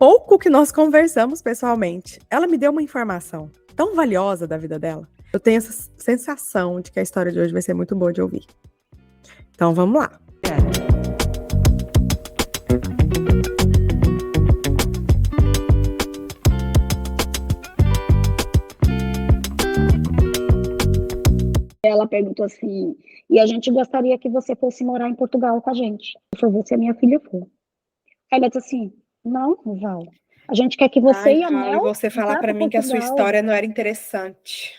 pouco que nós conversamos pessoalmente, ela me deu uma informação tão valiosa da vida dela. Eu tenho essa sensação de que a história de hoje vai ser muito boa de ouvir. Então, vamos lá. Ela perguntou assim, e a gente gostaria que você fosse morar em Portugal com a gente. Eu falei, você, minha filha, for. Ela disse assim, não, Val, a gente quer que você e a Val, Mel e você falar vá pra para mim que a sua Portugal. história não era interessante.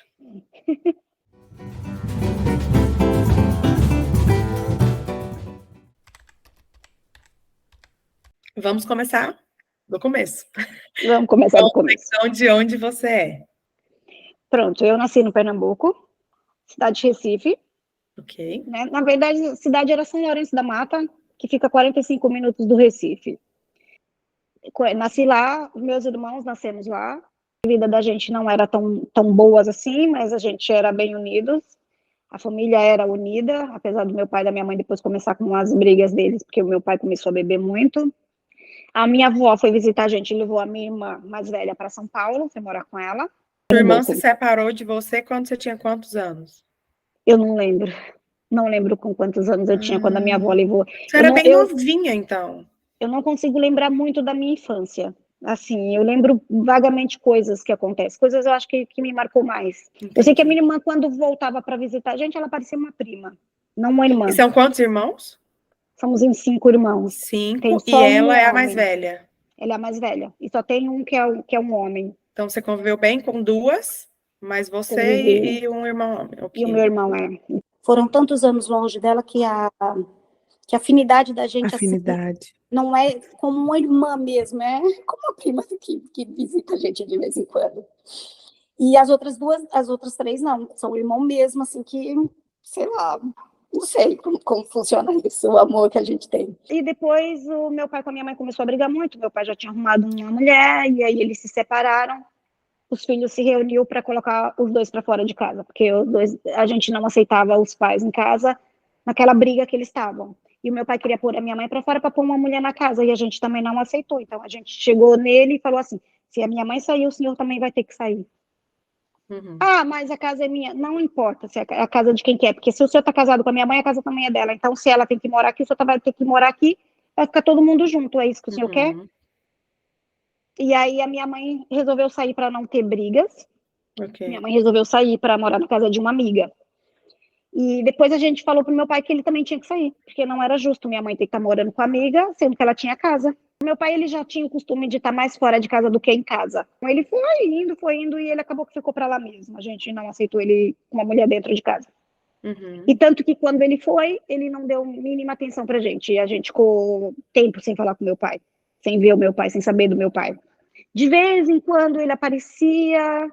Vamos começar do começo. Vamos começar do começo. Então, de onde você é? Pronto, eu nasci no Pernambuco, cidade de Recife. Ok. Né? Na verdade, a cidade era São Lourenço da Mata, que fica a 45 minutos do Recife. Nasci lá, meus irmãos nascemos lá. A vida da gente não era tão boas assim, mas a gente era bem unidos. A família era unida, apesar do meu pai e da minha mãe depois começar com as brigas deles, porque o meu pai começou a beber muito. A minha avó foi visitar a gente e levou a minha irmã mais velha para São Paulo, foi morar com ela. Sua irmã se separou de você quando você tinha quantos anos? Eu não lembro. Não lembro com quantos anos eu tinha quando a minha avó levou. Você era bem novinha, então. Eu não consigo lembrar muito da minha infância. Assim, eu lembro vagamente coisas que acontecem. Coisas eu acho que me marcou mais. Entendi. Eu sei que a minha irmã, quando voltava para visitar a gente, ela parecia uma prima, não uma irmã. E são quantos irmãos? Somos em 5 irmãos. 5, e ela é a mais velha? Ela é a mais velha. E só tem um que é um homem. Então, você conviveu bem com duas, mas você e um irmão homem. Okay. E o meu irmão é. Foram tantos anos longe dela que a afinidade da gente assim, não é como uma irmã mesmo, é como uma prima que visita a gente de vez em quando. E as outras três não, são irmão mesmo, assim, que, sei lá, não sei como funciona isso, o amor que a gente tem. E depois o meu pai com a minha mãe começou a brigar muito, meu pai já tinha arrumado uma mulher, e aí eles se separaram, os filhos se reuniu para colocar os dois para fora de casa, porque a gente não aceitava os pais em casa, naquela briga que eles estavam. E o meu pai queria pôr a minha mãe para fora para pôr uma mulher na casa, e a gente também não aceitou. Então a gente chegou nele e falou assim, se a minha mãe sair, o senhor também vai ter que sair. Uhum. Ah, mas a casa é minha. Não importa se é a casa de quem quer, porque se o senhor está casado com a minha mãe, a casa também é dela. Então, se ela tem que morar aqui, o senhor vai ter que morar aqui, vai ficar todo mundo junto. É isso que o senhor quer? E aí a minha mãe resolveu sair para não ter brigas. Okay. Minha mãe resolveu sair para morar na casa de uma amiga. E depois a gente falou pro meu pai que ele também tinha que sair, porque não era justo minha mãe ter que estar morando com a amiga, sendo que ela tinha casa. Meu pai, ele já tinha o costume de estar mais fora de casa do que em casa. Ele foi indo, e ele acabou que ficou para lá mesmo. A gente não aceitou ele com uma mulher dentro de casa. Uhum. E tanto que quando ele foi, ele não deu mínima atenção pra gente. E a gente ficou tempo sem falar com meu pai, sem ver o meu pai, sem saber do meu pai. De vez em quando ele aparecia,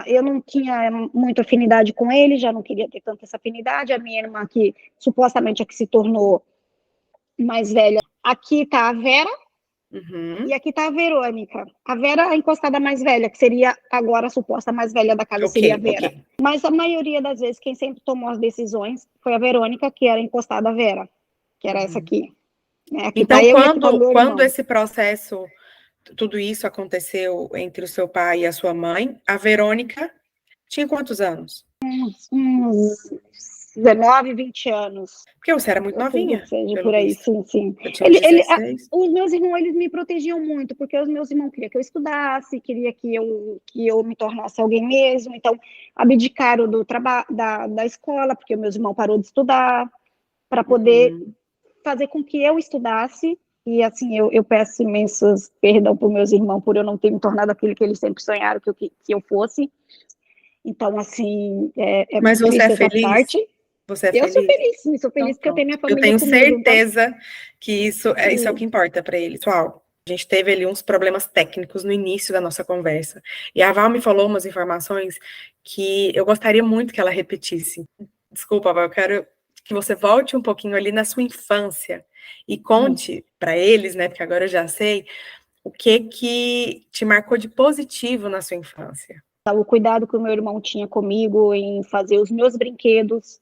eu não tinha muita afinidade com ele, já não queria ter tanta essa afinidade. A minha irmã, que supostamente é que se tornou mais velha, aqui tá a Vera, e aqui tá a Verônica. A Vera, a encostada mais velha, que seria agora a suposta mais velha da casa, seria a Vera. Mas a maioria das vezes, quem sempre tomou as decisões foi a Verônica, que era encostada a Vera, que era essa aqui. Aqui então, tá quando esse processo, tudo isso aconteceu entre o seu pai e a sua mãe, a Verônica tinha quantos anos? Uns 19, 20 anos. Porque você era muito novinha. Seja por aí, sim. Eu tinha 16. Os meus irmãos, eles me protegiam muito, porque os meus irmãos queriam que eu estudasse, queriam que eu me tornasse alguém mesmo, então abdicaram do trabalho, da escola, porque o meu irmão parou de estudar, para poder fazer com que eu estudasse. E assim, eu peço imensos perdão para os meus irmãos por eu não ter me tornado aquilo que eles sempre sonharam que eu fosse. Então, assim, mas você é feliz? Parte. Você é feliz? Sou feliz então, porque eu tenho minha família comigo. Eu tenho comigo, certeza então, que isso é o que importa para ele. Pessoal, a gente teve ali uns problemas técnicos no início da nossa conversa. E a Val me falou umas informações que eu gostaria muito que ela repetisse. Desculpa, Val, eu quero que você volte um pouquinho ali na sua infância e conte para eles, né, porque agora eu já sei, o que te marcou de positivo na sua infância. O cuidado que o meu irmão tinha comigo em fazer os meus brinquedos.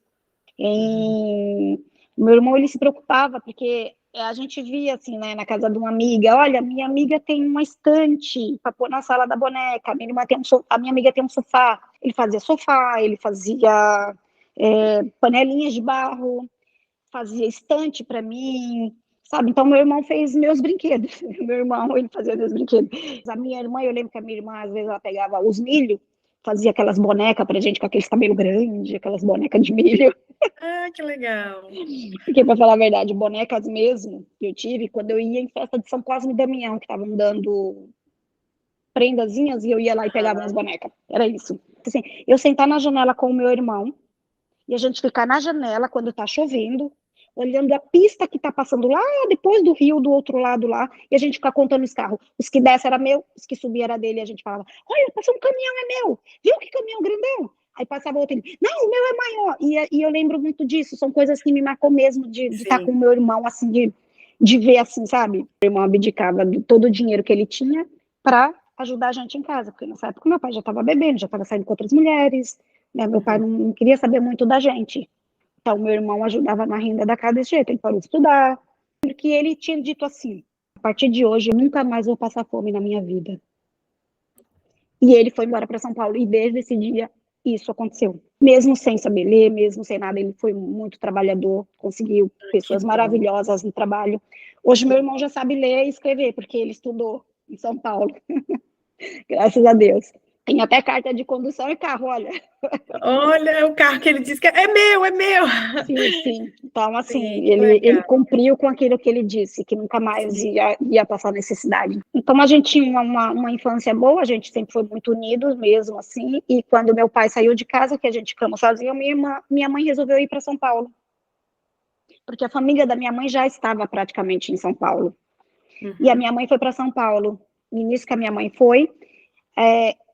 Meu irmão, ele se preocupava, porque a gente via, assim, né, na casa de uma amiga, olha, minha amiga tem uma estante para pôr na sala da boneca, a minha amiga tem um sofá. Ele fazia sofá, ele fazia panelinhas de barro, fazia estante para mim, sabe? Então, meu irmão fez meus brinquedos. Meu irmão, ele fazia meus brinquedos. A minha irmã, eu lembro que a minha irmã, às vezes, ela pegava os milho, fazia aquelas bonecas pra gente com aqueles cabelos grandes, aquelas bonecas de milho. Ah, que legal. Porque, para falar a verdade, bonecas mesmo que eu tive quando eu ia em festa de São Cosme e Damião, que estavam dando prendazinhas, e eu ia lá e pegava umas bonecas. Era isso. Assim, eu sentar na janela com o meu irmão, e a gente ficar na janela quando tá chovendo, olhando a pista que tá passando lá depois do rio, do outro lado lá, e a gente ficar contando os carros. Os que desce era meu, os que subia era dele, e a gente falava, olha, passou um caminhão, é meu. Viu que caminhão grandão? Aí passava outro, não, o meu é maior. E eu lembro muito disso, são coisas que me marcou mesmo, de estar com o meu irmão, assim, de ver assim, sabe? O irmão abdicava de todo o dinheiro que ele tinha para ajudar a gente em casa, porque nessa época meu pai já estava bebendo, já estava saindo com outras mulheres, né? Meu pai não queria saber muito da gente. Então, meu irmão ajudava na renda da casa desse jeito, ele parou de estudar, porque ele tinha dito assim, a partir de hoje eu nunca mais vou passar fome na minha vida. E ele foi embora para São Paulo, e desde esse dia isso aconteceu. Mesmo sem saber ler, mesmo sem nada, ele foi muito trabalhador, conseguiu pessoas maravilhosas no trabalho. Hoje meu irmão já sabe ler e escrever, porque ele estudou em São Paulo. Graças a Deus. Tem até carta de condução e carro, olha. Olha o carro que ele disse que é meu, é meu. Sim, sim. Então, assim, Sim, ele cumpriu com aquilo que ele disse, que nunca mais ia passar necessidade. Então, a gente tinha uma infância boa, a gente sempre foi muito unidos mesmo, assim, e quando meu pai saiu de casa, que a gente ficamos sozinhos, minha mãe resolveu ir para São Paulo. Porque a família da minha mãe já estava praticamente em São Paulo. E a minha mãe foi para São Paulo. No início que a minha mãe foi,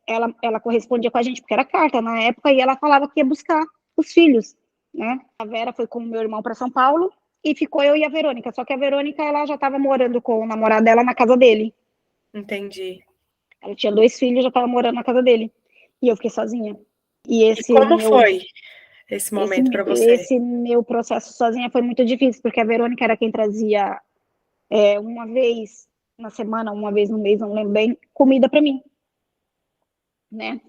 ela correspondia com a gente, porque era carta na época, e ela falava que ia buscar os filhos, né? A Vera foi com o meu irmão para São Paulo, e ficou eu e a Verônica, só que a Verônica, ela já estava morando com o namorado dela na casa dele. Entendi. Ela tinha 2 filhos, já estava morando na casa dele, e eu fiquei sozinha. E como foi esse momento para você? Esse meu processo sozinha foi muito difícil, porque a Verônica era quem trazia uma vez na semana, uma vez no mês, não lembro bem, comida para mim, né?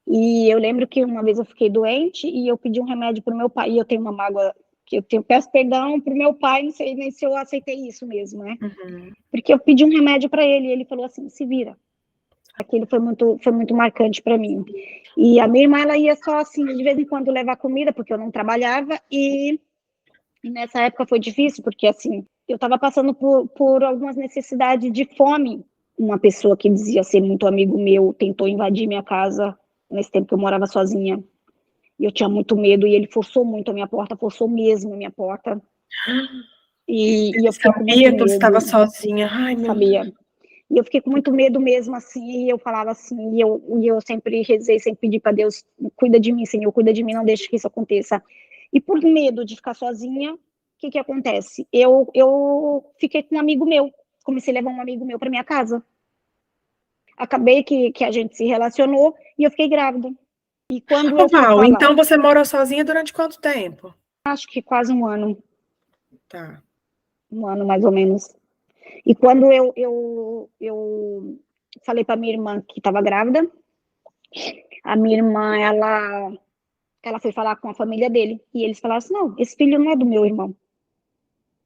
E eu lembro que uma vez eu fiquei doente e eu pedi um remédio para o meu pai. E eu tenho uma mágoa que peço perdão para o meu pai, não sei nem se eu aceitei isso mesmo, né? Porque eu pedi um remédio para ele e ele falou assim: se vira. Aquilo foi muito marcante para mim. E a minha irmã, ela ia só assim, de vez em quando levar comida, porque eu não trabalhava. E nessa época foi difícil, porque assim, eu estava passando por algumas necessidades de fome. Uma pessoa que dizia ser muito amigo meu tentou invadir minha casa nesse tempo que eu morava sozinha. E eu tinha muito medo, e ele forçou muito a minha porta, forçou mesmo a minha porta. E eu fiquei com muito medo. Que você estava sozinha. Ai, meu sabia. E eu fiquei com muito medo mesmo, assim, e eu falava assim, e eu sempre rezei, sempre pedi para Deus, cuida de mim, Senhor, cuida de mim, não deixe que isso aconteça. E por medo de ficar sozinha, o que acontece? Eu fiquei com um amigo meu, comecei a levar um amigo meu para minha casa. Acabei que a gente se relacionou e eu fiquei grávida. E quando eu fui Val, falar, então você morou sozinha durante quanto tempo? acho que quase um ano. Tá. Um ano mais ou menos. E quando eu falei para minha irmã que estava grávida, a minha irmã, ela foi falar com a família dele. E eles falaram assim: não, esse filho não é do meu irmão.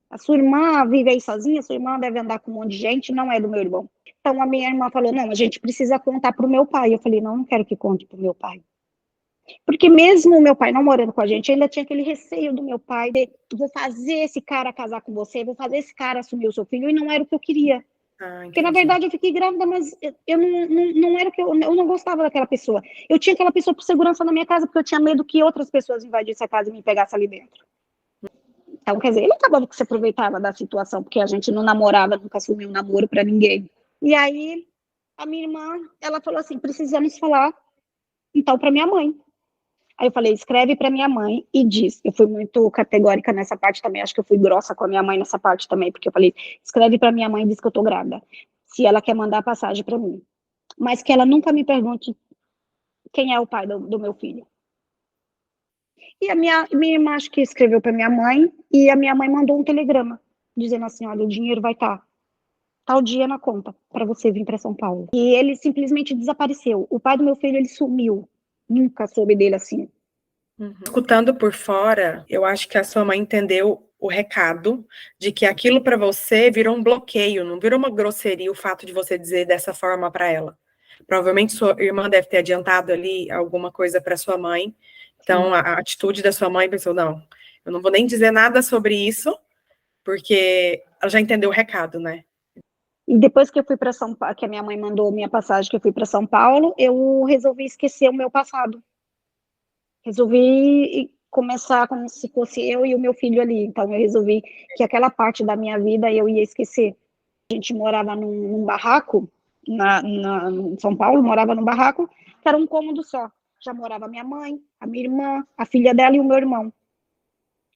A sua irmã vive aí sozinha, sua irmã deve andar com um monte de gente, não é do meu irmão. Então a minha irmã falou: não, a gente precisa contar para o meu pai. Eu falei: não quero que conte para o meu pai. Porque mesmo o meu pai não morando com a gente, ainda tinha aquele receio do meu pai de vou fazer esse cara casar com você, vou fazer esse cara assumir o seu filho, e não era o que eu queria. Porque, na verdade, eu fiquei grávida, mas eu não era que eu não gostava daquela pessoa. Eu tinha aquela pessoa por segurança na minha casa, porque eu tinha medo que outras pessoas invadissem a casa e me pegassem ali dentro. Então, quer dizer, ele acabava que se aproveitava da situação, porque a gente não namorava, nunca assumiu um namoro para ninguém. E aí, a minha irmã, ela falou assim: precisamos falar, então, para minha mãe. Aí eu falei: escreve para minha mãe e diz. Eu fui muito categórica nessa parte também, acho que eu fui grossa com a minha mãe nessa parte também, porque eu falei: escreve para minha mãe e diz que eu tô grávida, se ela quer mandar a passagem para mim. Mas que ela nunca me pergunte quem é o pai do meu filho. E a minha irmã acho que escreveu para minha mãe, e a minha mãe mandou um telegrama dizendo assim, olha, o dinheiro vai estar tal dia na conta para você vir para São Paulo. E ele simplesmente desapareceu. O pai do meu filho, ele sumiu. Nunca soube dele assim. Escutando por fora, eu acho que a sua mãe entendeu o recado de que aquilo para você virou um bloqueio, não virou uma grosseria o fato de você dizer dessa forma para ela. Provavelmente sua irmã deve ter adiantado ali alguma coisa para sua mãe. Então, a atitude da sua mãe pensou, não, eu não vou nem dizer nada sobre isso, porque ela já entendeu o recado, né? E depois que eu fui para São Paulo, que a minha mãe mandou minha passagem, que eu fui para São Paulo, eu resolvi esquecer o meu passado. Resolvi começar como se fosse eu e o meu filho ali. Então, eu resolvi que aquela parte da minha vida eu ia esquecer. A gente morava num barraco, em São Paulo, morava num barraco, que era um cômodo só. Já morava minha mãe, a minha irmã, a filha dela e o meu irmão.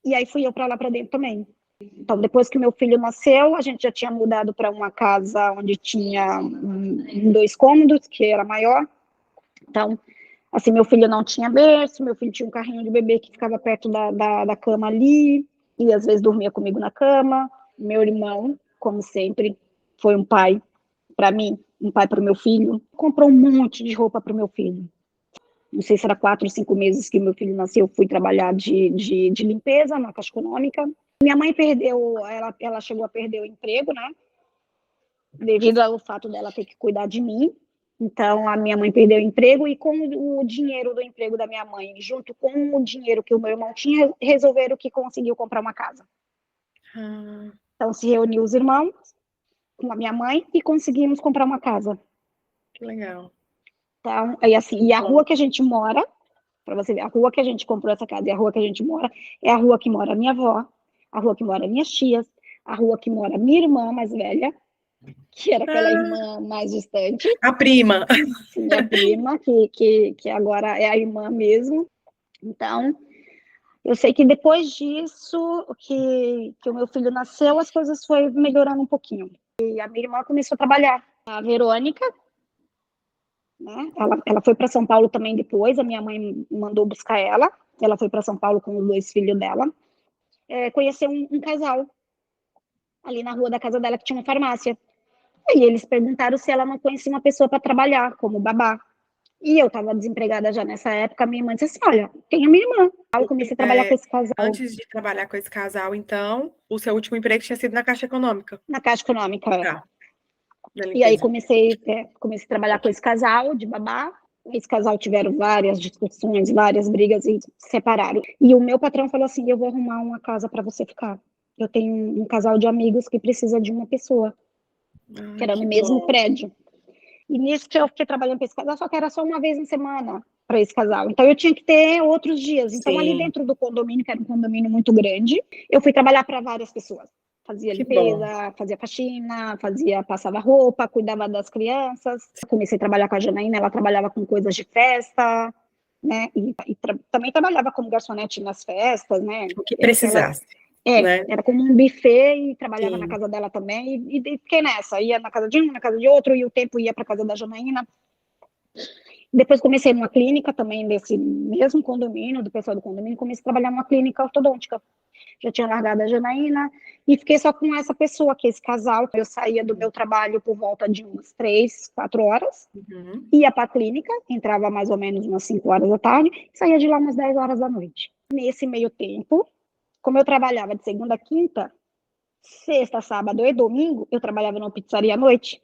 E aí fui eu para lá para dentro também. Então, depois que meu filho nasceu, a gente já tinha mudado para uma casa onde tinha 2 cômodos, que era maior. Então, assim, meu filho não tinha berço, meu filho tinha um carrinho de bebê que ficava perto da cama ali, e às vezes dormia comigo na cama. Meu irmão, como sempre, foi um pai para mim, um pai para o meu filho. Comprou um monte de roupa para o meu filho. Não sei se era 4 ou 5 meses que meu filho nasceu, eu fui trabalhar de limpeza na Caixa Econômica. Minha mãe perdeu, ela chegou a perder o emprego, né? Devido ao fato dela ter que cuidar de mim. Então, a minha mãe perdeu o emprego e com o dinheiro do emprego da minha mãe, junto com o dinheiro que o meu irmão tinha, resolveram que conseguiu comprar uma casa. Então, se reuniu os irmãos com a minha mãe e conseguimos comprar uma casa. Que legal. Então, aí, assim, e a rua que a gente mora, para você ver, a rua que a gente comprou essa casa e a rua que a gente mora, é a rua que mora a minha avó, a rua que mora minhas tias, a rua que mora minha irmã mais velha, que era aquela irmã mais distante. A prima. Minha prima, que agora é a irmã mesmo. Então, eu sei que depois disso, que o meu filho nasceu, as coisas foram melhorando um pouquinho. E a minha irmã começou a trabalhar. A Verônica, né? Ela foi para São Paulo também depois, a minha mãe mandou buscar ela. Ela foi para São Paulo com os 2 filhos dela. Conheceu um casal ali na rua da casa dela que tinha uma farmácia. E eles perguntaram se ela não conhecia uma pessoa para trabalhar como babá. E eu estava desempregada já nessa época, minha mãe disse assim, olha, tem a minha irmã. Eu comecei a trabalhar com esse casal. Antes de trabalhar com esse casal, então, o seu último emprego tinha sido na Caixa Econômica? Na Caixa Econômica, Tá. E aí comecei a trabalhar com esse casal de babá. Esse casal tiveram várias discussões, várias brigas e se separaram. E o meu patrão falou assim, eu vou arrumar uma casa para você ficar. Eu tenho um casal de amigos que precisa de uma pessoa, que era no mesmo prédio. E nisso que eu fiquei trabalhando para esse casal, só que era só uma vez na semana para esse casal. Então eu tinha que ter outros dias. Então ali dentro do condomínio, que era um condomínio muito grande, eu fui trabalhar para várias pessoas. Fazia limpeza, fazia faxina, passava roupa, cuidava das crianças. Comecei a trabalhar com a Janaína, ela trabalhava com coisas de festa, né? E também trabalhava como garçonete nas festas, né? O que precisasse. Né? Era como um buffet e trabalhava na casa dela também, e fiquei nessa, ia na casa de um, na casa de outro, e o tempo ia para casa da Janaína. Depois comecei numa clínica também desse mesmo condomínio, do pessoal do condomínio, comecei a trabalhar numa clínica ortodôntica. Já tinha largado a Janaína e fiquei só com essa pessoa, que é esse casal. Eu saía do meu trabalho por volta de umas 3, 4 horas, ia para a clínica, entrava mais ou menos umas 5 horas da tarde, e saía de lá umas 10 horas da noite. Nesse meio tempo, como eu trabalhava de segunda a quinta, sexta, sábado e domingo, eu trabalhava numa pizzaria à noite,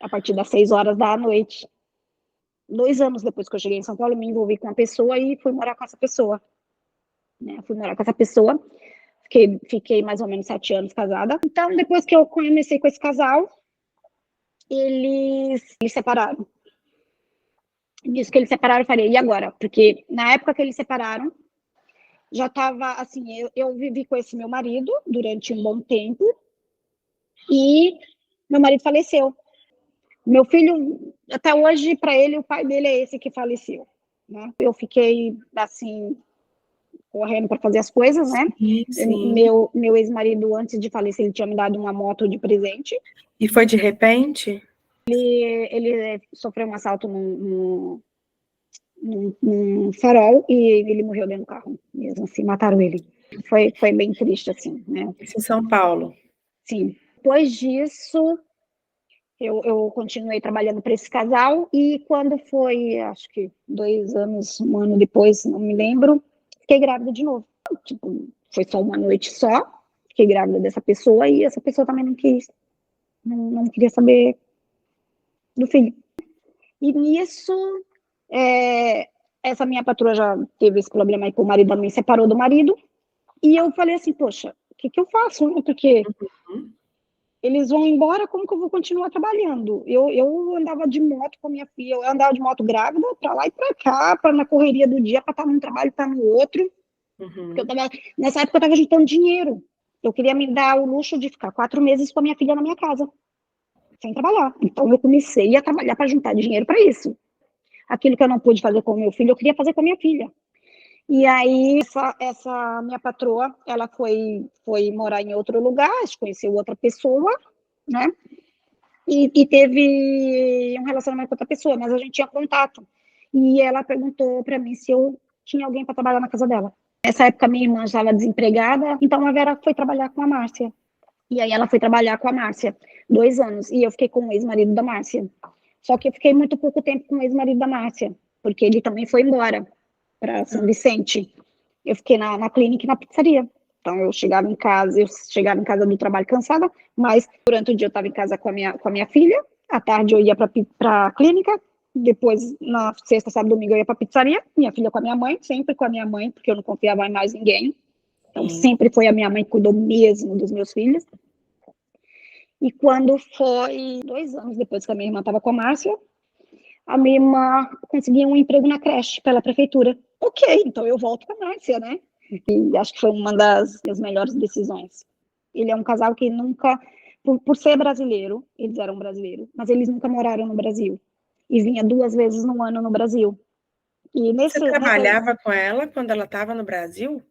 a partir das 6 horas da noite. 2 anos depois que eu cheguei em São Paulo, me envolvi com uma pessoa e fui morar com essa pessoa. Né? Fui morar com essa pessoa, fiquei mais ou menos 7 anos casada. Então, depois que eu comecei com esse casal, eles separaram. Nisso que eles separaram, eu falei, e agora? Porque na época que eles separaram, já estava, assim, eu vivi com esse meu marido durante um bom tempo e meu marido faleceu. Meu filho, até hoje, para ele, o pai dele é esse que faleceu. Né? Eu fiquei, assim, correndo para fazer as coisas, né? Sim. Meu ex-marido, antes de falecer, ele tinha me dado uma moto de presente. E foi de repente? Ele sofreu um assalto num farol e ele morreu dentro do carro, mesmo assim, mataram ele. Foi bem triste, assim, né? Isso em São Paulo? Sim. Depois disso, eu continuei trabalhando para esse casal, e quando foi, acho que 2 anos, um ano depois, não me lembro, fiquei grávida de novo. Tipo, foi só uma noite só, fiquei grávida dessa pessoa, e essa pessoa também não quis, não queria saber do filho. E nisso, essa minha patroa já teve esse problema aí com o marido, também separou do marido, e eu falei assim, poxa, o que eu faço? Porque eles vão embora, como que eu vou continuar trabalhando? Eu andava de moto com a minha filha, eu andava de moto grávida, para lá e para cá, para na correria do dia, para estar num trabalho, estar no outro. Porque nessa época eu estava juntando dinheiro. Eu queria me dar o luxo de ficar 4 meses com a minha filha na minha casa, sem trabalhar. Então eu comecei a trabalhar para juntar dinheiro para isso. Aquilo que eu não pude fazer com o meu filho, eu queria fazer com a minha filha. E aí, essa minha patroa, ela foi morar em outro lugar, conheceu outra pessoa, né? E teve um relacionamento com outra pessoa, mas a gente tinha contato. E ela perguntou para mim se eu tinha alguém para trabalhar na casa dela. Nessa época, minha irmã estava desempregada, então a Vera foi trabalhar com a Márcia. E aí ela foi trabalhar com a Márcia, 2 anos, e eu fiquei com o ex-marido da Márcia. Só que eu fiquei muito pouco tempo com o ex-marido da Márcia, porque ele também foi embora para São Vicente. Eu fiquei na clínica e na pizzaria. Então eu chegava em casa do trabalho cansada, mas durante o dia eu estava em casa com a minha filha, à tarde eu ia para a clínica, depois na sexta, sábado, domingo eu ia para a pizzaria, minha filha com a minha mãe, sempre com a minha mãe, porque eu não confiava em mais ninguém. Então sempre foi a minha mãe que cuidou mesmo dos meus filhos. E quando foi 2 anos depois que a minha irmã estava com a Márcia, a minha irmã conseguiu um emprego na creche pela prefeitura. Ok, então eu volto com a Márcia, né? E acho que foi uma das melhores decisões. Ele é um casal que nunca, por ser brasileiro, eles eram brasileiros, mas eles nunca moraram no Brasil. E vinha 2 vezes no ano no Brasil. E Você trabalhava com ela quando ela estava no Brasil?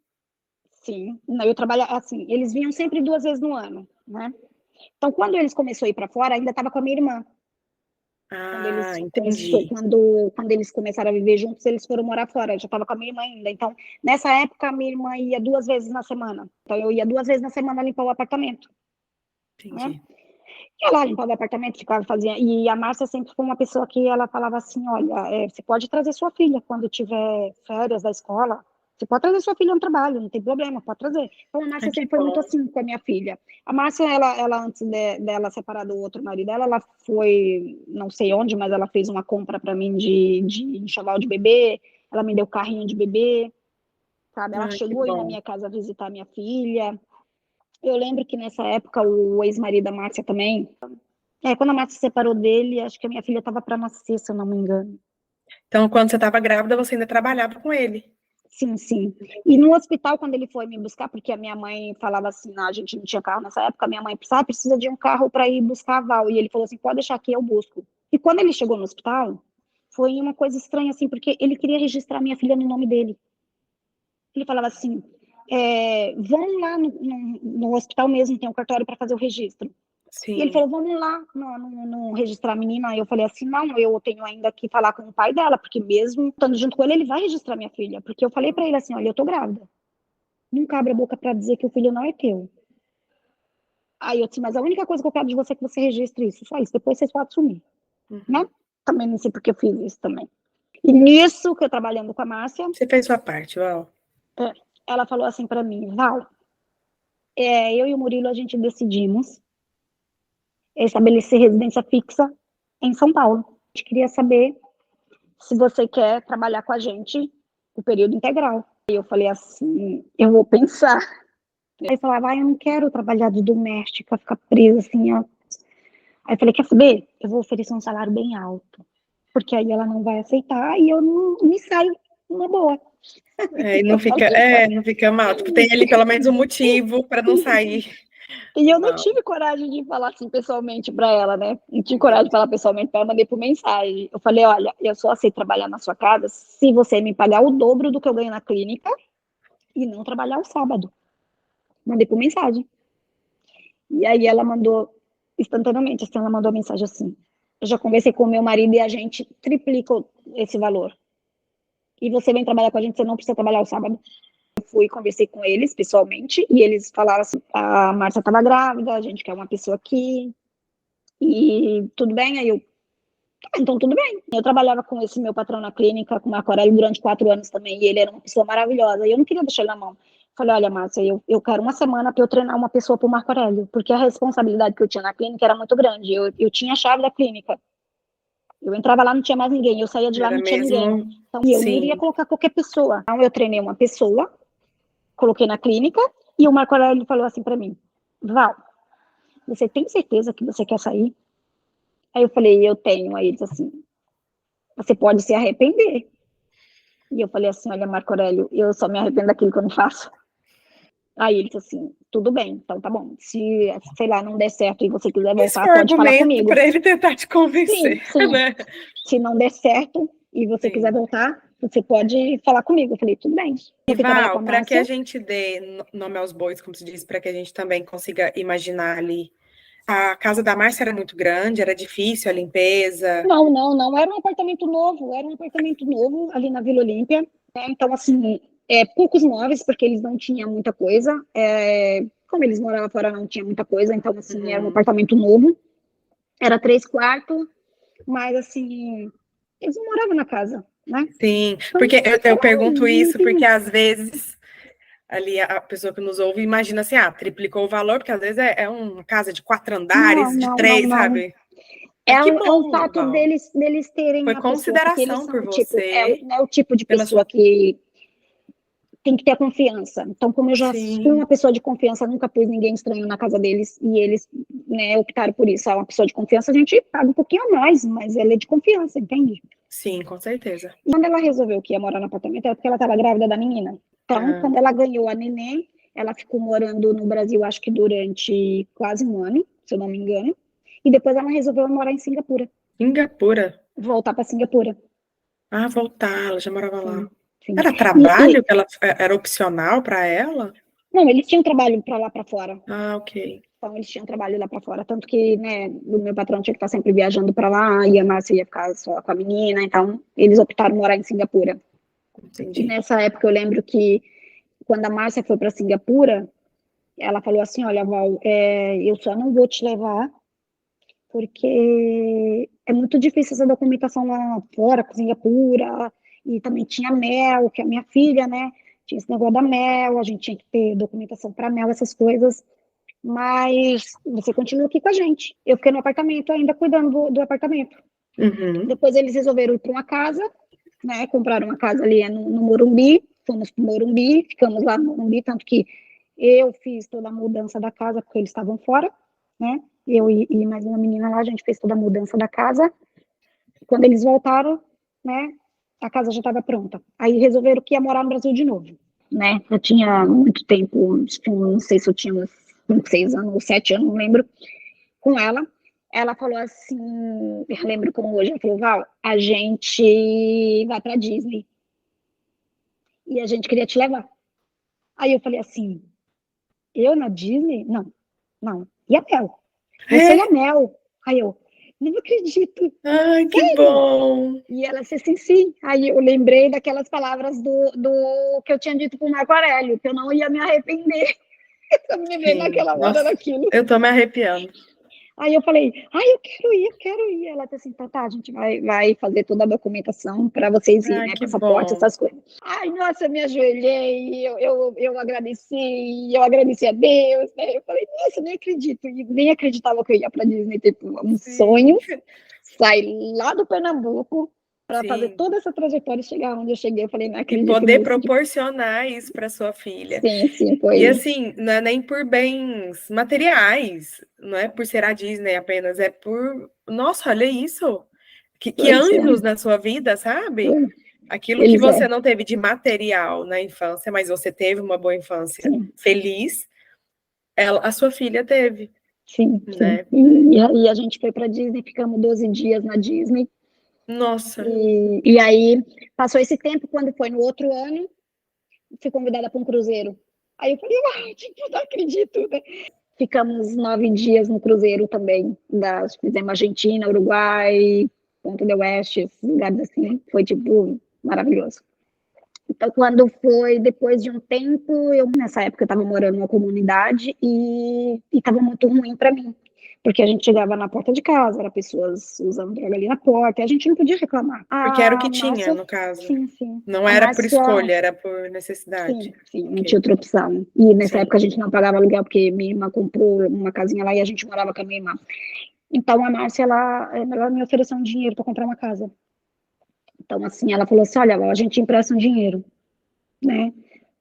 Sim, eu trabalhava assim, eles vinham sempre 2 vezes no ano, né? Então, quando eles começaram a ir para fora, ainda estava com a minha irmã. Entendi. Quando eles começaram a viver juntos, eles foram morar fora. Eu já estava com a minha irmã ainda. Então, nessa época, a minha irmã ia 2 vezes na semana. Então, eu ia 2 vezes na semana limpar o apartamento. Né? Entendi. Ia lá limpar o apartamento, ficava fazia. E a Márcia sempre foi uma pessoa que ela falava assim: olha, você pode trazer sua filha quando tiver férias da escola. Você pode trazer sua filha no trabalho, não tem problema, pode trazer. Então, a Márcia sempre foi muito assim com a minha filha. A Márcia, ela antes dela separar do outro marido dela, ela foi, não sei onde, mas ela fez uma compra para mim de enxoval de bebê, ela me deu carrinho de bebê, sabe? Ela chegou aí na minha casa visitar minha filha. Eu lembro que nessa época o ex-marido da Márcia também, quando a Márcia se separou dele, acho que a minha filha estava para nascer, se eu não me engano. Então, quando você estava grávida, você ainda trabalhava com ele? Sim, sim. E no hospital, quando ele foi me buscar, porque a minha mãe falava assim, a gente não tinha carro nessa época, a minha mãe precisa de um carro para ir buscar a Val. E ele falou assim, pode deixar aqui, eu busco. E quando ele chegou no hospital, foi uma coisa estranha, assim, porque ele queria registrar minha filha no nome dele. Ele falava assim, vão lá no hospital mesmo, tem um cartório para fazer o registro. Sim. E ele falou, vamos lá no registrar a menina. Aí eu falei assim, não, eu tenho ainda que falar com o pai dela, porque mesmo estando junto com ele, ele vai registrar minha filha. Porque eu falei para ele assim, olha, eu tô grávida. Nunca abre a boca para dizer que o filho não é teu. Aí eu disse, mas a única coisa que eu quero de você é que você registre isso, só isso. Depois vocês podem sumir. Né? Também não sei porque eu fiz isso também. E nisso que eu trabalhando com a Márcia... Você fez sua parte, Val. Ela falou assim para mim, Val, eu e o Murilo, a gente decidimos estabelecer residência fixa em São Paulo. A gente queria saber se você quer trabalhar com a gente o período integral. E eu falei assim, eu vou pensar. Aí falava, eu não quero trabalhar de doméstica, ficar presa assim, ó. Aí eu falei, quer saber? Eu vou oferecer um salário bem alto, porque aí ela não vai aceitar e eu não me saio uma boa. E não fica mal. Tipo, tem ali pelo menos um motivo para não sair. E eu não tive coragem de falar assim pessoalmente para ela, né? Não tive coragem de falar pessoalmente para ela, mandei por mensagem. Eu falei, olha, eu só aceito trabalhar na sua casa se você me pagar o dobro do que eu ganho na clínica e não trabalhar o sábado. Mandei por mensagem. E aí ela mandou instantaneamente, assim, ela mandou a mensagem assim, eu já conversei com o meu marido e a gente triplica esse valor. E você vem trabalhar com a gente, você não precisa trabalhar o sábado. Eu fui, conversei com eles pessoalmente, e eles falaram assim, a Márcia estava grávida, a gente quer uma pessoa aqui, e tudo bem? Aí eu, então tudo bem. Eu trabalhava com esse meu patrão na clínica, com o Marco Aurélio, durante 4 anos também, e ele era uma pessoa maravilhosa, e eu não queria deixar ele na mão. Falei, olha, Márcia, eu quero uma semana para eu treinar uma pessoa para o Marco Aurélio, porque a responsabilidade que eu tinha na clínica era muito grande, eu tinha a chave da clínica. Eu entrava lá, não tinha mais ninguém. Eu saía de lá, Era não tinha ninguém. mesmo, Então, eu não iria sim. colocar qualquer pessoa. Então, eu treinei uma pessoa, coloquei na clínica, e o Marco Aurélio falou assim para mim, Val, você tem certeza que você quer sair? Aí eu falei, eu tenho. Aí ele disse assim, você pode se arrepender. E eu falei assim, olha, Marco Aurélio, eu só me arrependo daquilo que eu não faço. Aí ele disse assim, tudo bem, então tá bom. Se, sei lá, não der certo e você quiser Isso voltar, foi um pode falar argumento comigo. para ele tentar te Sim, convencer, sim. né? Se não der certo e você quiser Sim. voltar, você pode falar comigo. Eu falei, tudo bem. Eu E fui trabalhar com Val, a para que a Márcia. gente dê nome aos bois, como se diz, para que a gente também consiga imaginar ali. A casa da Márcia era muito grande, era difícil a limpeza. Não, não, não. Era um apartamento novo ali na Vila Olímpia. Né? Então, assim, poucos móveis, porque eles não tinham muita coisa. Como eles moravam fora, não tinha muita coisa. Então, assim, era um apartamento novo. Era 3 quartos, mas, assim, eles não moravam na casa, né? Sim, Então, porque eu pergunto não isso porque tem... às vezes ali a pessoa que nos ouve imagina assim, triplicou o valor, porque às vezes é uma casa de 4 Não, andares, de não, não, 3, não. sabe? É, Mas que é um bom, fato Val. deles terem Foi uma pessoa, porque eles consideração são por o tipo, você, não é o tipo de pela pessoa sua. que tem que ter confiança. Então, como eu já fui Sim, uma pessoa de confiança, nunca pus ninguém estranho na casa deles, e eles, né, optaram por isso. Uma pessoa de confiança, a gente paga um pouquinho a mais, mas ela é de confiança, entende? sim, com certeza. E quando ela resolveu que ia morar no apartamento, era porque ela estava grávida da menina. Então, Ah, quando ela ganhou a neném, ela ficou morando no Brasil, acho que durante quase um ano, se eu não me engano, e depois ela resolveu morar em Singapura, Singapura. voltar para Singapura. Voltar, ela já morava lá. Sim, sim. Era trabalho que ela era opcional para ela? Não, eles tinham trabalho para lá para fora. Ok. Então, eles tinham trabalho lá para fora. Tanto que, né, o meu patrão tinha que estar sempre viajando para lá, e a Márcia ia ficar só com a menina. Então, eles optaram morar em Singapura. E Entendi. nessa época, eu lembro que, quando a Márcia foi para Singapura, ela falou assim: olha, Val, eu só não vou te levar, porque é muito difícil essa documentação lá fora, com Singapura, e também tinha mel, que é a minha filha, né? Tinha esse negócio da mel, a gente tinha que ter documentação para mel, essas coisas. Mas você continua aqui com a gente. Eu fiquei no apartamento ainda cuidando do apartamento. Uhum. Depois eles resolveram ir para uma casa, né? Compraram uma casa ali no Morumbi, fomos para o Morumbi, ficamos lá no Morumbi, tanto que eu fiz toda a mudança da casa, porque eles estavam fora, né? Eu e mais uma menina lá, a gente fez toda a mudança da casa. Quando eles voltaram, né? A casa já estava pronta. Aí resolveram que ia morar no Brasil de novo, né? Eu tinha muito tempo, não sei se eu tinha uns 6 anos ou 7 anos, não lembro, com ela. Ela falou assim, eu lembro como hoje, ela falou, Val, a gente vai para Disney e a gente queria te levar. Aí eu falei assim, eu na Disney? Não, não. E a Mel? Você e a É? Mel? Aí eu, não acredito, Ai, que sério? bom. E ela disse assim, sim. Aí eu lembrei daquelas palavras do que eu tinha dito para o Marco Aurélio, que eu não ia me arrepender. Eu me lembrei Sim. naquela hora Nossa, daquilo. eu tô me arrepiando. Aí eu falei, eu quero ir, eu quero ir. Ela disse assim, então tá, a gente vai fazer toda a documentação para vocês irem, Ai, né? que Passaporte, bom. essas coisas. Ai, nossa, eu me ajoelhei, eu agradeci a Deus, né? Eu falei, nossa, nem acredito. E nem acreditava que eu ia para Disney, tipo, um Sim, sonho. Sair lá do Pernambuco para fazer sim. toda essa trajetória e chegar onde eu cheguei. Eu falei, não E acredito poder nisso. proporcionar isso para sua filha. Sim, sim, E foi. assim, não é nem por bens materiais, não é por ser a Disney apenas, é por. Nossa, olha isso! Que Pois é, anjos na sua vida, sabe? foi. Aquilo que Eles você não teve de material na infância, mas você teve uma boa infância sim, feliz, a sua filha teve, sim, sim. né? E a gente foi para Disney, ficamos 12 dias na Disney. Nossa, E aí passou esse tempo, quando foi no outro ano, fui convidada para um cruzeiro. Aí eu falei, tipo, não acredito, né? Ficamos 9 dias no cruzeiro também. Fizemos Argentina, Uruguai, Ponta del Oeste, esses lugares assim. Foi, tipo, maravilhoso. Então, quando foi depois de um tempo, nessa época eu estava morando numa comunidade e estava muito ruim para mim, porque a gente chegava na porta de casa, era pessoas usando droga ali na porta, e a gente não podia reclamar. Porque era o que tinha, no caso. Sim, sim. Não era por escolha, era por Sim, necessidade. sim, não tinha outra opção. E nessa Sim. época a gente não pagava aluguel, porque minha irmã comprou uma casinha lá e a gente morava com a minha irmã. Então a Márcia, ela me ofereceu um dinheiro para comprar uma casa. Então, assim, ela falou assim: olha, a gente empresta um dinheiro, né?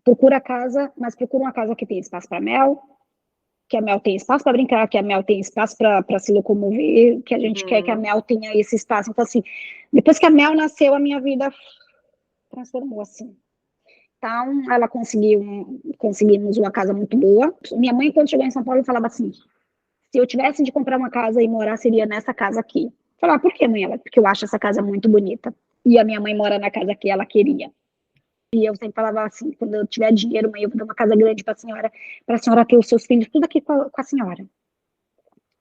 Procura a casa, mas procura uma casa que tenha espaço para Mel, que a Mel tenha espaço para brincar, que a Mel tenha espaço para se locomover, que a gente quer que a Mel tenha esse espaço. Então, assim, depois que a Mel nasceu, a minha vida transformou, assim. Então, ela conseguimos uma casa muito boa. Minha mãe, quando chegou em São Paulo, falava assim: se eu tivesse de comprar uma casa e morar, seria nessa casa aqui. Eu falava: por que, mãe? Ela: porque eu acho essa casa muito bonita. E a minha mãe mora na casa que ela queria. E eu sempre falava assim: quando eu tiver dinheiro, mãe, eu vou dar uma casa grande para a senhora ter os seus filhos, tudo aqui com a senhora.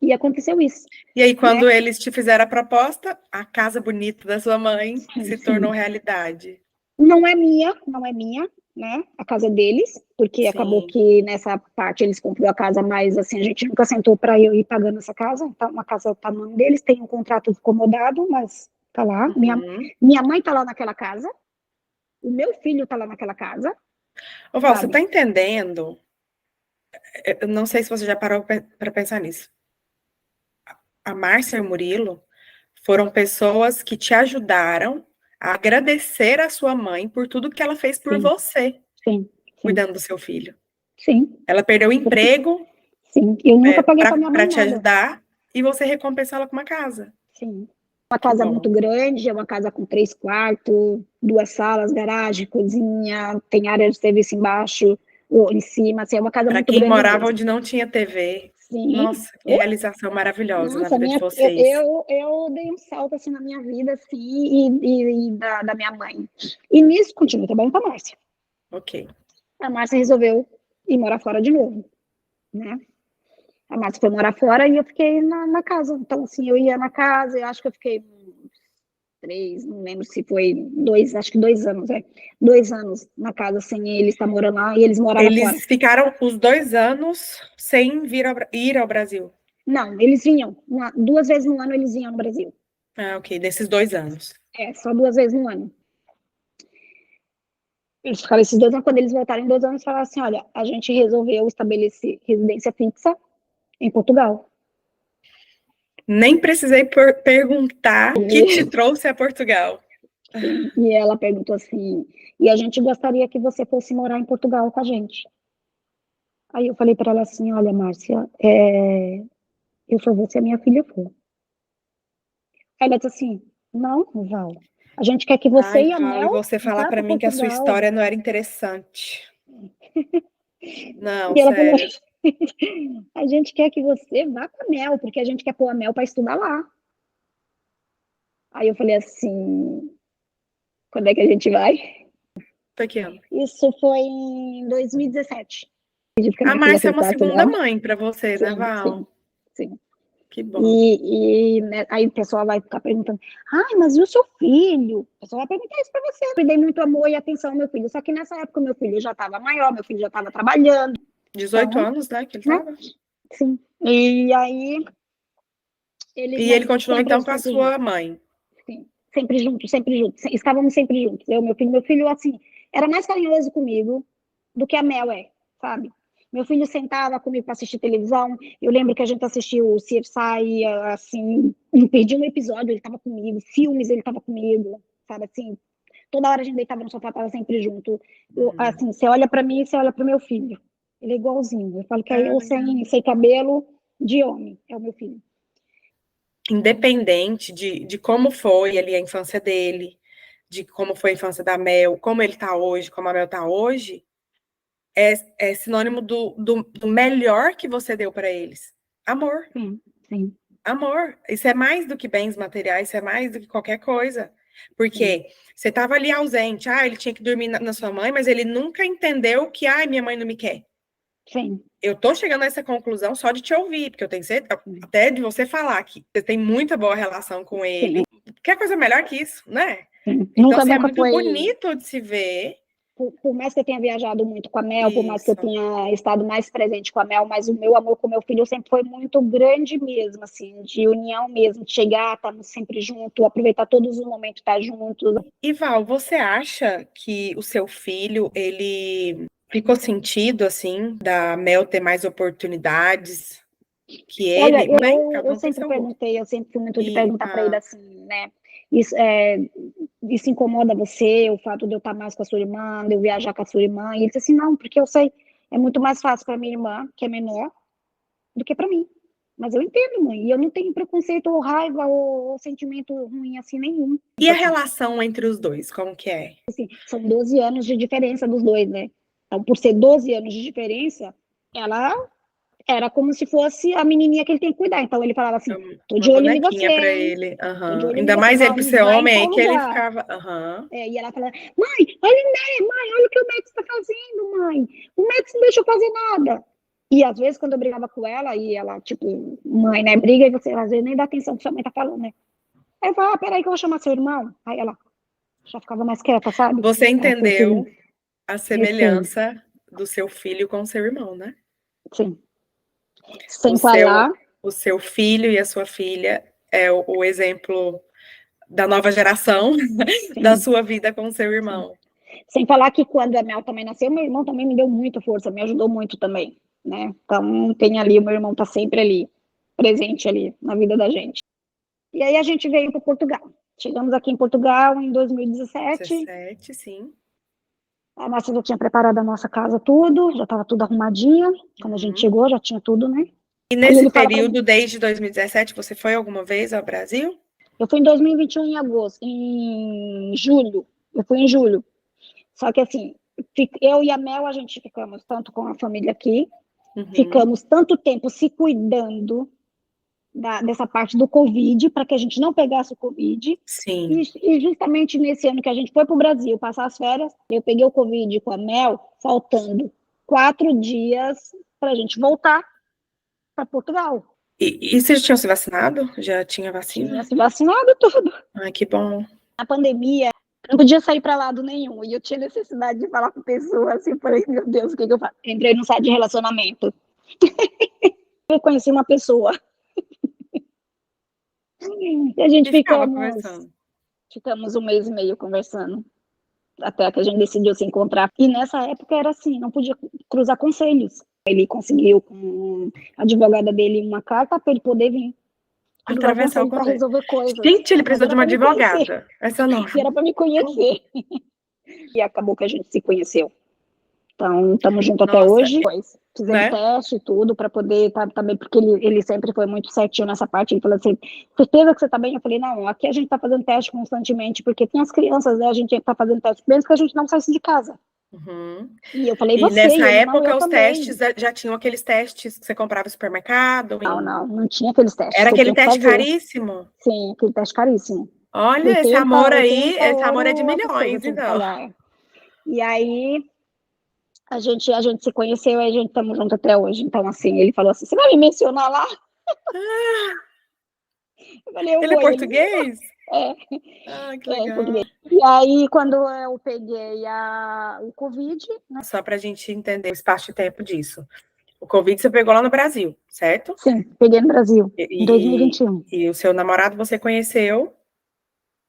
E aconteceu isso. E aí, quando eles te fizeram a proposta, a casa bonita da sua mãe se tornou realidade. Não é minha, né? A casa deles, porque acabou que nessa parte eles compraram a casa, mas assim, a gente nunca sentou para eu ir pagando essa casa. Então, uma casa tá no nome deles, tem um contrato acomodado, mas tá lá. Minha mãe tá lá naquela casa, o meu filho tá lá naquela casa. Ô, Val, você tá entendendo? Eu não sei se você já parou para pensar nisso. A Márcia e o Murilo foram pessoas que te ajudaram a agradecer a sua mãe por tudo que ela fez por você. Sim. Cuidando do seu filho. Sim. Ela perdeu o emprego. Sim. Eu nunca paguei pra minha mãe para te nada. ajudar, e você recompensou ela com uma casa. Sim. Uma casa muito grande, é uma casa com 3 quartos, 2 salas, garagem, cozinha, tem área de serviço embaixo ou em cima, assim, é uma casa muito grande. Para quem morava onde não tinha TV. Sim. Nossa, que realização maravilhosa. Nossa, na vida de vocês. Eu dei um salto assim na minha vida, assim, e da minha mãe. E nisso, continuo trabalhando com a Márcia. Ok. A Márcia resolveu ir morar fora de novo, né? A Márcia foi morar fora e eu fiquei na casa. Então, assim, eu ia na casa, eu acho que eu fiquei 3, não lembro se foi 2, acho que 2 anos, 2 anos na casa sem eles estar morando lá e eles moravam fora. Eles ficaram os 2 anos sem ir ao Brasil? Não, eles vinham. 2 vezes no ano eles vinham no Brasil. Ah, ok, desses 2 anos. Só 2 vezes no ano. Eles ficaram esses 2 anos, quando eles voltaram em 2 anos, falaram assim: olha, a gente resolveu estabelecer residência fixa em Portugal. Nem precisei perguntar o que te trouxe a Portugal. Sim. E ela perguntou assim: e a gente gostaria que você fosse morar em Portugal com a gente. Aí eu falei para ela assim: olha, Márcia, eu só vou se a minha filha for. Aí ela disse assim: não, Val, a gente quer que você e a Mel. E você falar para mim que a sua história não era interessante. Não, e ela sério. Falou, a gente quer que você vá com a Mel, porque a gente quer pôr a Mel para estudar lá. Aí eu falei assim: quando é que a gente vai? Foi que ano? Isso foi em 2017. A Márcia é uma segunda mãe para você, né, Val? Sim. Que bom. Né, aí o pessoal vai ficar perguntando: ai, mas e o seu filho? O pessoal vai perguntar isso para você. Eu dei muito amor e atenção ao meu filho. Só que nessa época meu filho já estava maior, meu filho já estava trabalhando. 18 anos, né, que ele estava? Sim. E aí... ele continuou, então, com a sua mãe? Sim. Sempre juntos. Estávamos sempre juntos. Eu, meu filho, assim, era mais carinhoso comigo do que a Mel sabe? Meu filho sentava comigo para assistir televisão. Eu lembro que a gente assistiu o CSI, assim, não perdi um episódio, ele estava comigo. Filmes, ele estava comigo, sabe? Assim, toda hora a gente deitava no sofá, estava sempre junto. Assim, você olha para mim e você olha para o meu filho. Ele é igualzinho. Eu falo que eu sem cabelo de homem, é o meu filho. Independente de como foi ali a infância dele, de como foi a infância da Mel, como ele tá hoje, como a Mel tá hoje, é sinônimo do melhor que você deu para eles. Amor. Sim. Amor. Isso é mais do que bens materiais, isso é mais do que qualquer coisa. Porque você estava ali ausente, ele tinha que dormir na sua mãe, mas ele nunca entendeu que, minha mãe não me quer. Sim. Eu tô chegando a essa conclusão só de te ouvir, porque eu tenho certeza, até de você falar que você tem muita boa relação com ele. Sim. Que coisa melhor que isso, né? Então, Nunca é muito foi... bonito de se ver por mais que eu tenha viajado muito com a Mel, por mais que eu tenha estado mais presente com a Mel, mas o meu amor com o meu filho sempre foi muito grande mesmo, assim, de união mesmo, de chegar, estarmos sempre juntos, aproveitar todos os momentos, estar juntos. E Val, você acha que o seu filho, ele ficou sentido, assim, da Mel ter mais oportunidades que ele? Olha, Bem, eu sempre perguntei, eu sempre fui muito de perguntar para ele assim, né? Isso incomoda você, o fato de eu estar mais com a sua irmã, de eu viajar com a sua irmã? E ele disse assim, não, porque eu sei, é muito mais fácil para minha irmã, que é menor, do que para mim. Mas eu entendo, mãe, e eu não tenho preconceito ou raiva ou sentimento ruim assim nenhum. E a relação entre os dois, como que é? Assim, são 12 anos de diferença dos dois, né? Então, por ser 12 anos de diferença, ela era como se fosse a menininha que ele tem que cuidar. Então, ele falava assim, tô de Uma olho em bonequinha você, pra hein? ele. Tô de olho em Ainda você, mais ele por não ser vai em homem, aí tal que ele lugar. ficava... E ela falava, mãe, olha o que o Max tá fazendo, mãe. O Max não deixa eu fazer nada. E às vezes, quando eu brigava com ela, e ela, tipo, mãe, né, briga, e você às vezes nem dá atenção que sua mãe tá falando, né? Aí eu falava, peraí que eu vou chamar seu irmão. Aí ela já ficava mais quieta, sabe? Você Ela falou entendeu assim, a sim, semelhança do seu filho com o seu irmão, né? sim. Sem falar... O seu filho e a sua filha é o exemplo da nova geração da Sim, sua vida com o seu sim. irmão. Sem falar que quando a Mel também nasceu, meu irmão também me deu muita força, me ajudou muito também, né? Então, tem ali, o meu irmão tá sempre ali, presente ali na vida da gente. E aí a gente veio para Portugal. Chegamos aqui em Portugal em 2017. 17, sim. A Márcia já tinha preparado a nossa casa, tudo, já estava tudo arrumadinho. Quando a gente chegou, já tinha tudo, né? E Aí nesse ele fala pra mim, período, desde 2017, você foi alguma vez ao Brasil? eu fui em 2021 em agosto, em julho. Eu fui em julho. Só que assim, eu e a Mel, a gente ficamos tanto com a família aqui, ficamos tanto tempo se cuidando dessa parte do Covid, para que a gente não pegasse o Covid. Sim. E justamente nesse ano que a gente foi para o Brasil passar as férias, eu peguei o Covid com a Mel, faltando 4 dias para a gente voltar para Portugal. E vocês tinham se vacinado? Já tinha vacina? Tinha se vacinado tudo. Ai, que bom. Na pandemia, não podia sair para lado nenhum. E eu tinha necessidade de falar com pessoas. Assim, falei, meu Deus, o que eu faço? Entrei num site de relacionamento. Eu conheci uma pessoa. E a gente ficamos 1 mês e meio conversando. Até que a gente decidiu se encontrar. E nessa época era assim, não podia cruzar conselhos. Ele conseguiu com a advogada dele uma carta para ele poder vir. Atravessar o para conselho. resolver coisas. Gente, ele precisou de uma advogada. Essa não. E era para me conhecer. E acabou que a gente se conheceu. Então, estamos juntos até hoje. Fizemos teste e tudo para poder estar bem, porque ele sempre foi muito certinho nessa parte. Ele falou assim, certeza que você está bem? Eu falei, não, aqui a gente está fazendo teste constantemente, porque tem as crianças, né? A gente está fazendo teste, mesmo que a gente não saísse de casa. E eu falei, e nessa ele, época não, os também. testes já tinham aqueles testes que você comprava no supermercado? Não tinha aqueles testes. Era aquele teste caríssimo? Sim, aquele teste caríssimo. Olha, esse amor aí, esse amor é de milhões, então. E aí a gente se conheceu e a gente estamos juntos até hoje. Então, assim, ele falou assim, você vai me mencionar lá? Eu falei, ele é português? Que legal. Português. E aí, quando eu peguei o Covid... Né? Só para a gente entender o espaço de tempo disso. O Covid você pegou lá no Brasil, certo? Sim, peguei no Brasil, em 2021. E o seu namorado você conheceu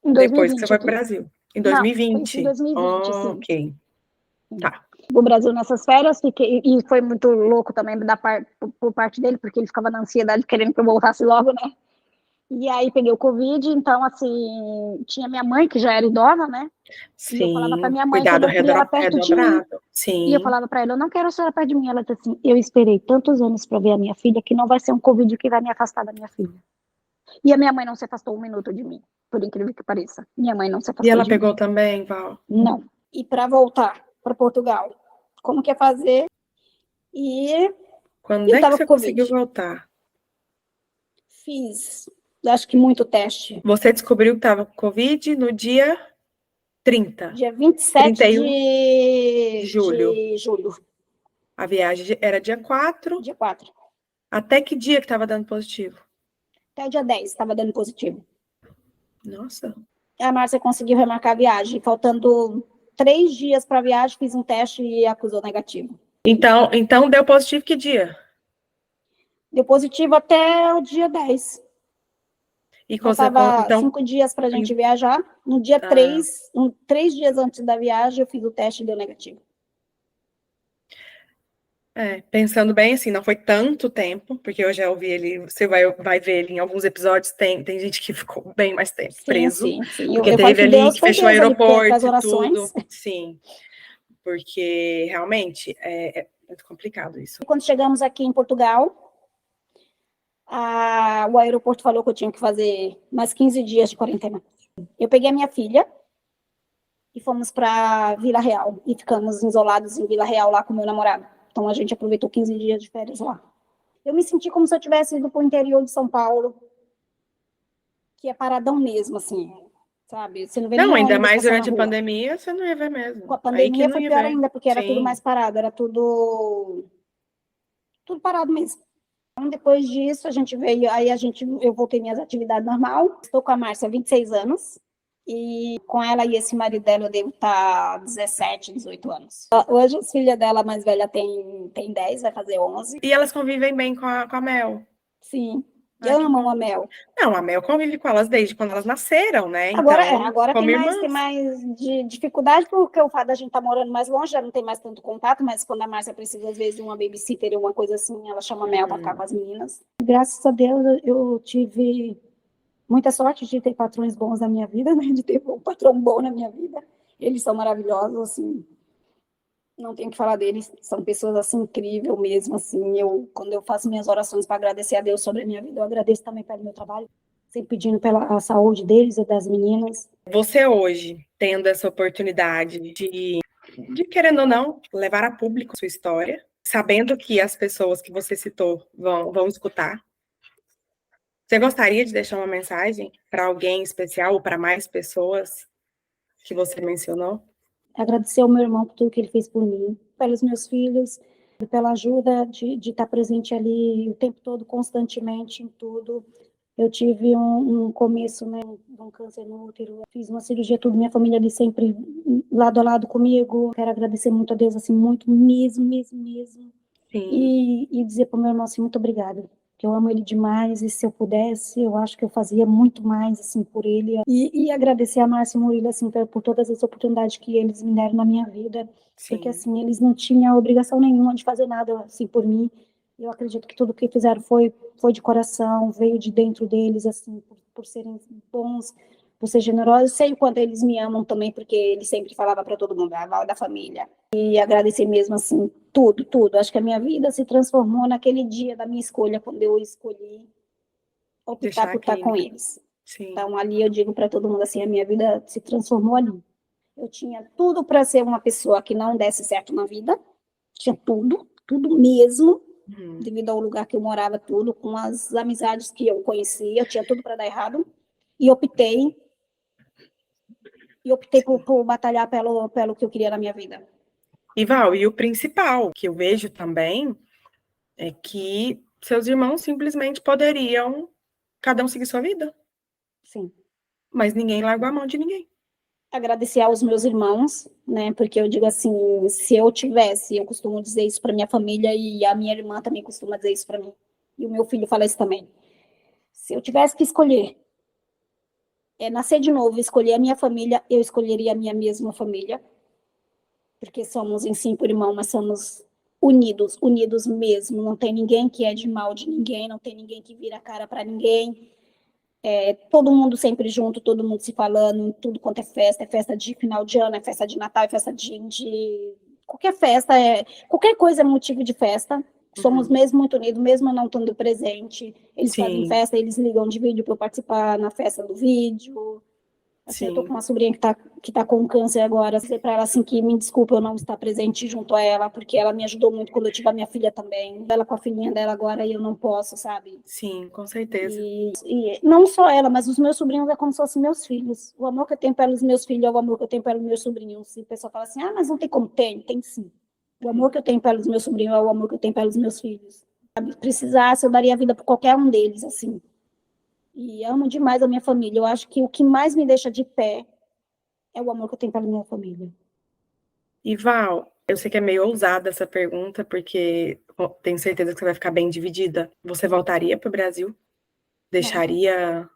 em 2020, depois que você foi para o Brasil? Em 2020? Não, em 2020, sim. Ok. Tá. O Brasil nessas férias, e foi muito louco também por parte dele, porque ele ficava na ansiedade querendo que eu voltasse logo, né? E aí peguei o Covid, então, assim, tinha minha mãe, que já era idosa, né? Sim, e eu falava pra minha mãe cuidado que eu não queria ela perto de mim. Sim. E eu falava pra ela, eu não quero a senhora perto de mim. Ela disse assim, eu esperei tantos anos pra ver a minha filha, que não vai ser um Covid que vai me afastar da minha filha. E a minha mãe não se afastou 1 minuto de mim, por incrível que pareça. Minha mãe não se afastou de mim. E ela pegou também, Val? Não. E pra voltar para Portugal, como que é fazer? E quando é que você conseguiu voltar? Fiz, acho que muito teste. Você descobriu que estava com Covid no dia 30? Dia 27 de julho. De julho. A viagem era dia 4? Dia 4. Até que dia que estava dando positivo? Até o dia 10 estava dando positivo. Nossa. A Márcia conseguiu remarcar a viagem, faltando 3 dias para a viagem, fiz um teste e acusou negativo. Então deu positivo que dia? Deu positivo até o dia 10. E Faltava então 5 dias para a gente viajar. No dia 3, 3 dias antes da viagem, eu fiz o teste e deu negativo. Pensando bem, assim, não foi tanto tempo, porque eu já ouvi ele, você vai ver ele em alguns episódios, tem gente que ficou bem mais tempo preso. Sim. Porque eu falo teve que ali Deus que foi fechou o Deus ali, aeroporto e orações. tudo. Sim, porque realmente é muito complicado isso. Quando chegamos aqui em Portugal, o aeroporto falou que eu tinha que fazer mais 15 dias de quarentena. Eu peguei a minha filha e fomos para Vila Real. E ficamos isolados em Vila Real lá com meu namorado. Então a gente aproveitou 15 dias de férias lá. Eu me senti como se eu tivesse ido para o interior de São Paulo, que é paradão mesmo, assim, sabe? Você não vê nem ainda ônibus mais passando na durante a rua. pandemia, você não ia ver mesmo. Com a pandemia foi pior ainda, porque era tudo Sim. mais parado, era tudo parado mesmo. Então, depois disso, a gente veio, eu voltei minhas atividades normal. Estou com a Márcia há 26 anos. E com ela e esse marido dela, eu devo estar 17, 18 anos. Hoje, a filha dela mais velha tem 10, vai fazer 11. E elas convivem bem com a Mel? Sim, amam a Mel. Não, a Mel convive com elas desde quando elas nasceram, né? Agora tem mais de dificuldade, porque o fato da gente estar morando mais longe, já não tem mais tanto contato, mas quando a Márcia precisa, às vezes, de uma babysitter ou uma coisa assim, ela chama a Mel para ficar com as meninas. Graças a Deus, eu tive muita sorte de ter patrões bons na minha vida, né? De ter um patrão bom na minha vida. Eles são maravilhosos, assim. Não tenho que falar deles. São pessoas, assim, incríveis mesmo, assim. Quando eu faço minhas orações para agradecer a Deus sobre a minha vida, eu agradeço também pelo meu trabalho, sempre pedindo pela saúde deles e das meninas. Você hoje, tendo essa oportunidade de querendo ou não, levar a público a sua história, sabendo que as pessoas que você citou vão escutar, você gostaria de deixar uma mensagem para alguém especial ou para mais pessoas que você mencionou? Agradecer ao meu irmão por tudo que ele fez por mim, pelos meus filhos, pela ajuda de estar presente ali o tempo todo, constantemente, em tudo. Eu tive um começo, né, de um câncer no útero, fiz uma cirurgia, tudo, minha família ali sempre lado a lado comigo. Quero agradecer muito a Deus, assim, muito mesmo. E dizer para o meu irmão, assim, muito obrigada, que eu amo ele demais, e se eu pudesse, eu acho que eu fazia muito mais, assim, por ele. E agradecer a Márcia e Murilo, assim, por todas as oportunidades que eles me deram na minha vida. Sim. Porque, assim, eles não tinham obrigação nenhuma de fazer nada, assim, por mim. Eu acredito que tudo que fizeram foi de coração, veio de dentro deles, assim, por serem bons, por ser generosos. Sei o quanto eles me amam também, porque ele sempre falava para todo mundo, a Val da família. E agradecer mesmo, assim, tudo. Acho que a minha vida se transformou naquele dia da minha escolha, quando eu escolhi optar por estar com eles. Sim. Então, ali eu digo para todo mundo, assim, a minha vida se transformou ali. Eu tinha tudo para ser uma pessoa que não desse certo na vida, tinha tudo mesmo, devido ao lugar que eu morava, tudo, com as amizades que eu conhecia, eu tinha tudo para dar errado, e optei por batalhar pelo que eu queria na minha vida. E Val, e o principal que eu vejo também é que seus irmãos simplesmente poderiam cada um seguir sua vida. Sim. Mas ninguém largou a mão de ninguém. Agradecer aos meus irmãos, né? Porque eu digo assim, se eu tivesse, eu costumo dizer isso para minha família e a minha irmã também costuma dizer isso para mim. E o meu filho fala isso também. Se eu tivesse que escolher nascer de novo, escolher a minha família, eu escolheria a minha mesma família. Porque somos em 5 irmãos, mas somos unidos mesmo. Não tem ninguém que é de mal de ninguém, não tem ninguém que vira a cara para ninguém. Todo mundo sempre junto, todo mundo se falando, tudo quanto é festa de final de ano, é festa de Natal, é festa de qualquer festa, qualquer coisa é motivo de festa. Somos mesmo muito unidos, mesmo eu não estando presente. Eles fazem festa, eles ligam de vídeo para eu participar na festa do vídeo. Assim, eu tô com uma sobrinha que tá com câncer agora, dizer para ela assim que me desculpa eu não estar presente junto a ela, porque ela me ajudou muito quando eu tive a minha filha também. Ela com a filhinha dela agora e eu não posso, sabe? Sim, com certeza. E não só ela, mas os meus sobrinhos é como se fossem meus filhos. O amor que eu tenho pelos meus filhos é o amor que eu tenho pelos meus sobrinhos. E o pessoal fala assim, mas não tem como ter? Tem sim. O amor que eu tenho pelos meus sobrinhos é o amor que eu tenho pelos meus filhos. Se precisasse, eu daria a vida por qualquer um deles, assim. E amo demais a minha família. Eu acho que o que mais me deixa de pé é o amor que eu tenho pela minha família. E Val, eu sei que é meio ousada essa pergunta, porque tenho certeza que você vai ficar bem dividida. Você voltaria para o Brasil? Deixaria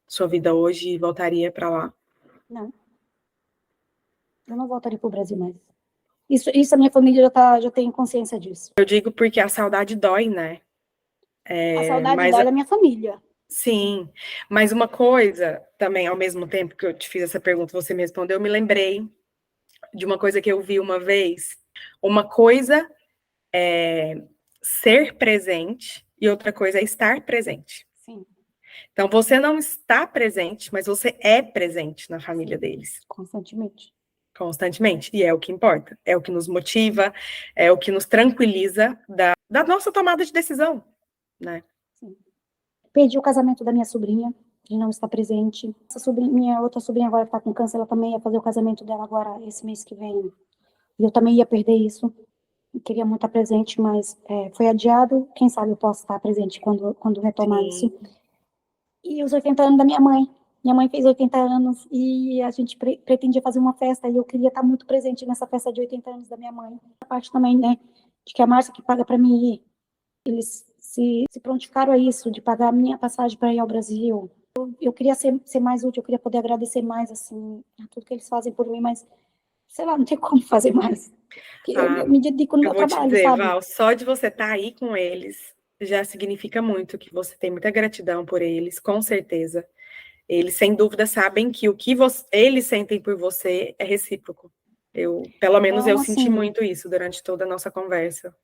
sua vida hoje e voltaria para lá? Não. Eu não voltaria para o Brasil mais. Isso a minha família já tem consciência disso. Eu digo porque a saudade dói, né? A saudade dói da minha família. Sim, mas uma coisa também, ao mesmo tempo que eu te fiz essa pergunta, você me respondeu, eu me lembrei de uma coisa que eu vi uma vez. Uma coisa é ser presente e outra coisa é estar presente. Sim. Então, você não está presente, mas você é presente na família deles. Constantemente. Constantemente. E é o que importa. É o que nos motiva, é o que nos tranquiliza da nossa tomada de decisão, né? Sim. Perdi o casamento da minha sobrinha, de não estar presente. Minha outra sobrinha agora que está com câncer, ela também ia fazer o casamento dela agora, esse mês que vem. E eu também ia perder isso. Eu queria muito estar presente, mas foi adiado. Quem sabe eu posso estar presente quando retomar isso. E os 80 anos da minha mãe. Minha mãe fez 80 anos e a gente pretendia fazer uma festa e eu queria estar muito presente nessa festa de 80 anos da minha mãe. A parte também, né, de que a Márcia que paga para mim ir. Eles se prontificaram a isso, de pagar a minha passagem para ir ao Brasil. Eu queria ser mais útil, eu queria poder agradecer mais, assim, a tudo que eles fazem por mim, mas, sei lá, não tem como fazer mais. Eu me dedico no meu trabalho, te dizer, sabe? Val, só de você estar aí com eles já significa muito, que você tem muita gratidão por eles, com certeza. Eles, sem dúvida, sabem que o que eles sentem por você é recíproco. Pelo menos, eu senti muito isso durante toda a nossa conversa.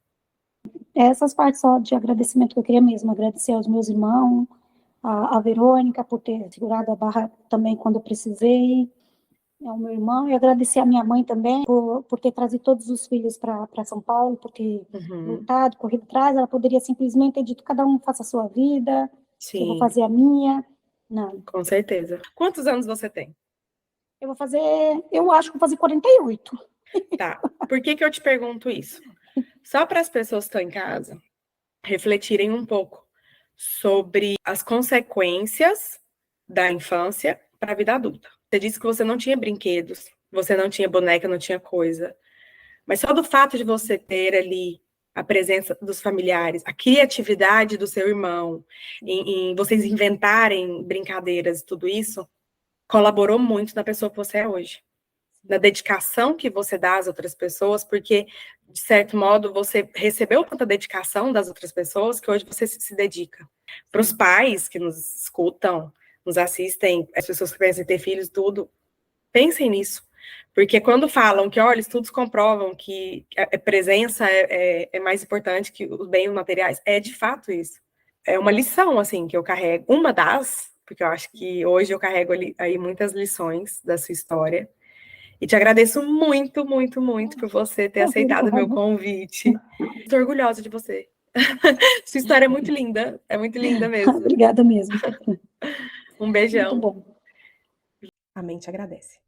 Essas partes só de agradecimento que eu queria mesmo, agradecer aos meus irmãos, a Verônica por ter segurado a barra também quando eu precisei, ao meu irmão, e agradecer a minha mãe também por ter trazido todos os filhos para São Paulo, por ter lutado, corrido atrás. Ela poderia simplesmente ter dito, cada um faça a sua vida, eu vou fazer a minha. Não. Com certeza. Quantos anos você tem? Eu acho que vou fazer 48. Tá. Por que eu te pergunto isso? Só para as pessoas que estão em casa refletirem um pouco sobre as consequências da infância para a vida adulta. Você disse que você não tinha brinquedos, você não tinha boneca, não tinha coisa. Mas só do fato de você ter ali a presença dos familiares, a criatividade do seu irmão, em vocês inventarem brincadeiras e tudo isso, colaborou muito na pessoa que você é hoje. Na dedicação que você dá às outras pessoas, porque, de certo modo, você recebeu tanta dedicação das outras pessoas que hoje você se dedica. Para os pais que nos escutam, nos assistem, as pessoas que pensam em ter filhos, tudo, pensem nisso. Porque quando falam que, olha, estudos comprovam que a presença é mais importante que os bens materiais, é de fato isso. É uma lição, assim, que eu carrego, uma das, porque eu acho que hoje eu carrego aí muitas lições da sua história. E te agradeço muito, muito, muito por você ter aceitado o meu convite. Estou orgulhosa de você. Sua história é muito linda mesmo. Obrigada mesmo. Um beijão. Muito bom. A mente agradece.